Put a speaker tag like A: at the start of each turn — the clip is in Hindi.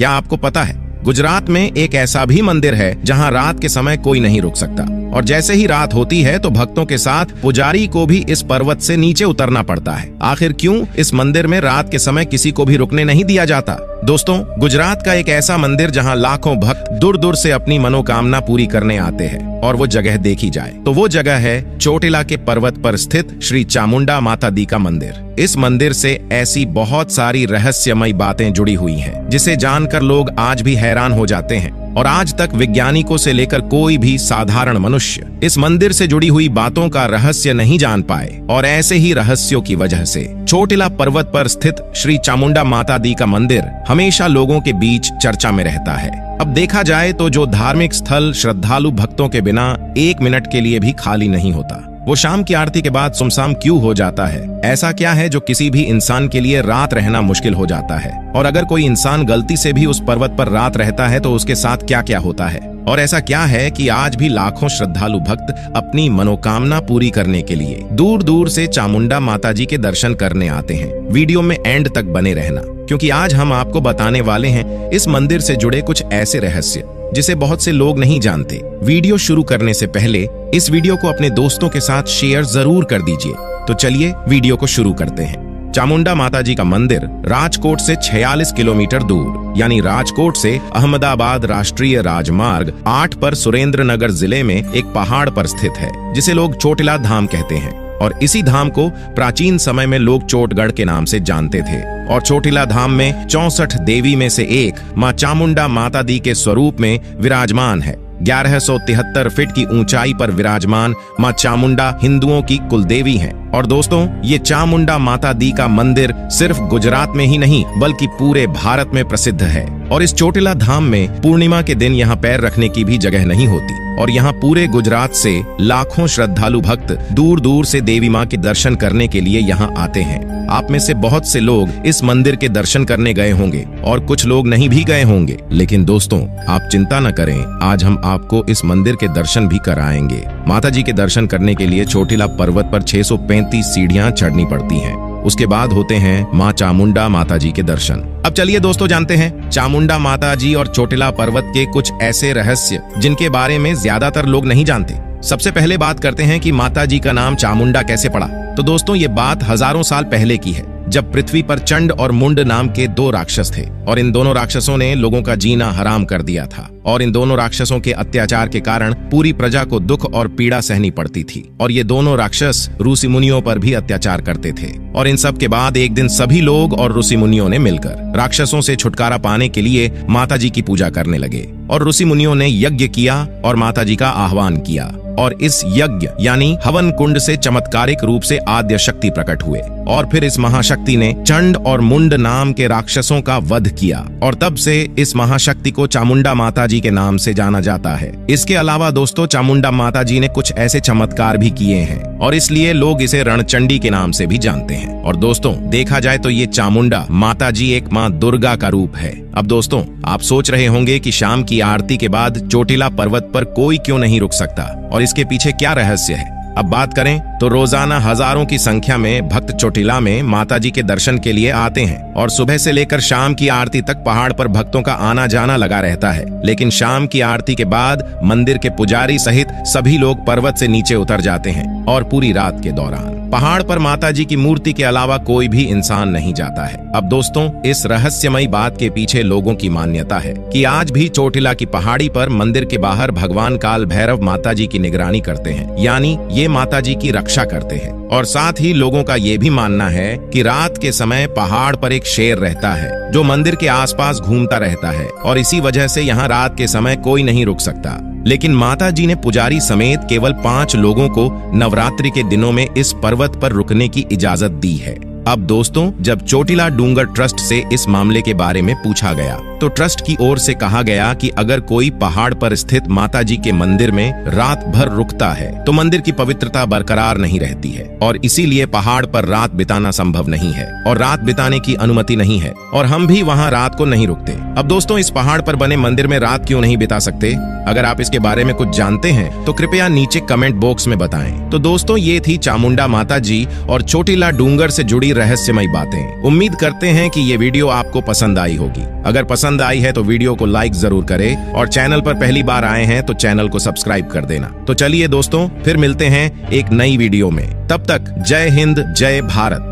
A: क्या आपको पता है गुजरात में एक ऐसा भी मंदिर है जहां रात के समय कोई नहीं रुक सकता, और जैसे ही रात होती है तो भक्तों के साथ पुजारी को भी इस पर्वत से नीचे उतरना पड़ता है। आखिर क्यों इस मंदिर में रात के समय किसी को भी रुकने नहीं दिया जाता? दोस्तों, गुजरात का एक ऐसा मंदिर जहां लाखों भक्त दूर दूर से अपनी मनोकामना पूरी करने आते हैं, और वो जगह देखी जाए तो वो जगह है चोटिला के पर्वत पर स्थित श्री चामुंडा माता दी का मंदिर। इस मंदिर से ऐसी बहुत सारी रहस्यमयी बातें जुड़ी हुई हैं, जिसे जानकर लोग आज भी हैरान हो जाते हैं, और आज तक वैज्ञानिकों से लेकर कोई भी साधारण मनुष्य इस मंदिर से जुड़ी हुई बातों का रहस्य नहीं जान पाए। और ऐसे ही रहस्यों की वजह से चोटिला पर्वत पर स्थित श्री चामुंडा माता दी का मंदिर हमेशा लोगों के बीच चर्चा में रहता है। अब देखा जाए तो जो धार्मिक स्थल श्रद्धालु भक्तों के बिना एक मिनट के लिए भी खाली नहीं होता, वो शाम की आरती के बाद सुमसाम क्यों हो जाता है? ऐसा क्या है जो किसी भी इंसान के लिए रात रहना मुश्किल हो जाता है? और अगर कोई इंसान गलती से भी उस पर्वत पर रात रहता है तो उसके साथ क्या क्या होता है? और ऐसा क्या है कि आज भी लाखों श्रद्धालु भक्त अपनी मनोकामना पूरी करने के लिए दूर दूर से चामुंडा माता जी के दर्शन करने आते हैं? वीडियो में एंड तक बने रहना, क्योंकि आज हम आपको बताने वाले हैं इस मंदिर से जुड़े कुछ ऐसे रहस्य जिसे बहुत से लोग नहीं जानते। वीडियो शुरू करने से पहले इस वीडियो को अपने दोस्तों के साथ शेयर जरूर कर दीजिए। तो चलिए वीडियो को शुरू करते हैं। चामुंडा माता जी का मंदिर राजकोट से 46 किलोमीटर दूर, यानी राजकोट से अहमदाबाद राष्ट्रीय राजमार्ग 8 पर सुरेंद्रनगर जिले में एक पहाड़ पर स्थित है, जिसे लोग चोटिला धाम कहते हैं। और इसी धाम को प्राचीन समय में लोग चोटगढ़ के नाम से जानते थे। और चोटिला धाम में 64 देवी में से एक मां चामुंडा माता दी के स्वरूप में विराजमान है। 1173 फीट की ऊंचाई पर विराजमान मां चामुंडा हिंदुओं की कुलदेवी हैं। और दोस्तों, ये चामुंडा माता दी का मंदिर सिर्फ गुजरात में ही नहीं बल्कि पूरे भारत में प्रसिद्ध है। और इस चोटिला धाम में पूर्णिमा के दिन यहाँ पैर रखने की भी जगह नहीं होती, और यहाँ पूरे गुजरात से लाखों श्रद्धालु भक्त दूर दूर से देवी माँ के दर्शन करने के लिए यहाँ आते हैं। आप में से बहुत से लोग इस मंदिर के दर्शन करने गए होंगे और कुछ लोग नहीं भी गए होंगे, लेकिन दोस्तों आप चिंता न करें, आज हम आपको इस मंदिर के दर्शन भी कराएंगे। माता जी के दर्शन करने के लिए चोटिला पर्वत पर 635 सीढ़ियां चढ़नी पड़ती हैं। उसके बाद होते हैं मां चामुंडा माता जी के दर्शन। अब चलिए दोस्तों जानते हैं चामुंडा माता जी और चोटिला पर्वत के कुछ ऐसे रहस्य जिनके बारे में ज्यादातर लोग नहीं जानते। सबसे पहले बात करते हैं कि माता जी का नाम चामुंडा कैसे पड़ा। तो दोस्तों ये बात हजारों साल पहले की है, जब पृथ्वी पर चंड और मुंड नाम के 2 राक्षस थे, और इन दोनों राक्षसों ने लोगों का जीना हराम कर दिया था। और इन दोनों राक्षसों के अत्याचार के कारण पूरी प्रजा को दुख और पीड़ा सहनी पड़ती थी। और ये दोनों राक्षस ऋषि मुनियों पर भी अत्याचार करते थे। और इन सब के बाद एक दिन सभी लोग और ऋषि मुनियों ने मिलकर राक्षसों से छुटकारा पाने के लिए माता जी की पूजा करने लगे। और ऋषि मुनियों ने यज्ञ किया और माता जी का आह्वान किया, और इस यज्ञ यानी हवन कुंड से चमत्कारिक रूप से आद्य शक्ति प्रकट हुए। और फिर इस महाशक्ति ने चंड और मुंड नाम के राक्षसों का वध किया, और तब से इस महाशक्ति को चामुंडा माता जी के नाम से जाना जाता है। इसके अलावा दोस्तों चामुंडा माता जी ने कुछ ऐसे चमत्कार भी किए हैं, और इसलिए लोग इसे रणचंडी के नाम से भी जानते हैं। और दोस्तों देखा जाए तो ये चामुंडा माता जी एक माँ दुर्गा का रूप है। अब दोस्तों आप सोच रहे होंगे कि शाम की आरती के बाद चोटिला पर्वत पर कोई क्यों नहीं रुक सकता, और इसके पीछे क्या रहस्य है। अब बात करें तो रोजाना हजारों की संख्या में भक्त चोटिला में माता जी के दर्शन के लिए आते हैं, और सुबह से लेकर शाम की आरती तक पहाड़ पर भक्तों का आना जाना लगा रहता है। लेकिन शाम की आरती के बाद मंदिर के पुजारी सहित सभी लोग पर्वत से नीचे उतर जाते हैं, और पूरी रात के दौरान पहाड़ पर माता जी की मूर्ति के अलावा कोई भी इंसान नहीं जाता है। अब दोस्तों इस रहस्यमयी बात के पीछे लोगों की मान्यता है कि आज भी चोटिला की पहाड़ी पर मंदिर के बाहर भगवान काल भैरव माता जी की निगरानी करते हैं, यानी ये माता जी की रक्षा करते हैं। और साथ ही लोगों का ये भी मानना है कि रात के समय पहाड़ पर एक शेर रहता है जो मंदिर के आसपास घूमता रहता है, और इसी वजह से यहाँ रात के समय कोई नहीं रुक सकता। लेकिन माता जी ने पुजारी समेत केवल 5 लोगों को नवरात्रि के दिनों में इस पर्वत पर रुकने की इजाजत दी है। अब दोस्तों जब चोटिला डूंगर ट्रस्ट से इस मामले के बारे में पूछा गया तो ट्रस्ट की ओर से कहा गया कि अगर कोई पहाड़ पर स्थित माता जी के मंदिर में रात भर रुकता है तो मंदिर की पवित्रता बरकरार नहीं रहती है, और इसीलिए पहाड़ पर रात बिताना संभव नहीं है और रात बिताने की अनुमति नहीं है, और हम भी वहाँ रात को नहीं रुकते। अब दोस्तों इस पहाड़ पर बने मंदिर में रात क्यों नहीं बिता सकते? अगर आप इसके बारे में कुछ जानते हैं तो कृपया नीचे कमेंट बॉक्स में बताएं। तो दोस्तों ये थी चामुंडा माता जी और चोटिला डूंगर से जुड़ी ऐसी रहस्यमयी बातें। उम्मीद करते हैं कि ये वीडियो आपको पसंद आई होगी। अगर पसंद आई है तो वीडियो को लाइक जरूर करें और चैनल पर पहली बार आए हैं तो चैनल को सब्सक्राइब कर देना। तो चलिए दोस्तों, फिर मिलते हैं एक नई वीडियो में। तब तक जय हिंद, जय भारत।